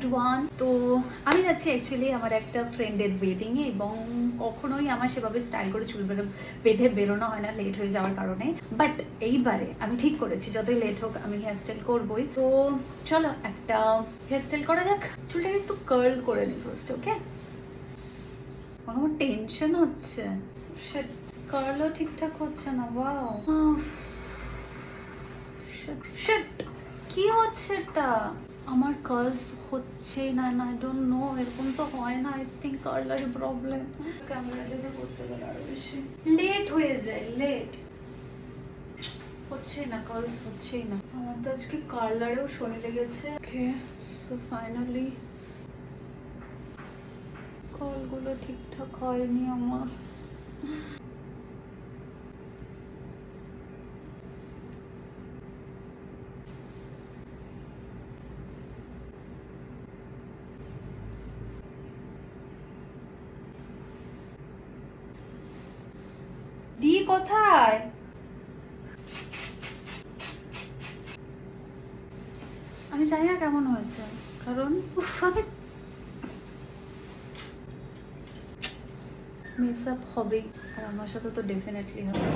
Everyone. তো আমি যাচ্ছি অ্যাকচুয়ালি আমার একটা ফ্রেন্ডের ওয়েডিংয়ে, এবং কখনোই আমার সেভাবে স্টাইল করে চুল বেঁধে বেরোনো হয় না লেট হয়ে যাওয়ার কারণে। বাট এইবারে আমি ঠিক করেছি যতই লেট হোক আমি হেয়ার স্টাইল করবোই। তো চলো একটা হেয়ার স্টাইল করা যাক। চুলটাকে একটু কার্ল করে নিই ফার্স্ট, ওকে? আমার টেনশন হচ্ছে, কার্লও ঠিকঠাক হচ্ছে না। ওয়াও, শিট, কি হচ্ছে এটা? আমার কার্লস হচ্ছেই না, আই ডোন্ট নো, এরকম তো হয় না। আই থিঙ্ক কার্লারের প্রবলেম। ক্যামেরা দেখে করতে গেলে আরো বেশি লেট হয়ে যায়, লেট হচ্ছেই না, কার্লস হচ্ছেই না। আমার তো আজকে কার্লারেও শনি লেগেছে। ওকে, সো ফাইনালি কার্লগুলো ঠিকঠাক হয়নি আমার। দি কোথায়? আমি জানি না কেমন হয়েছে, কারণ আমি মিস আপ হবে, আর আমার সাথে তো ডেফিনেটলি হবে।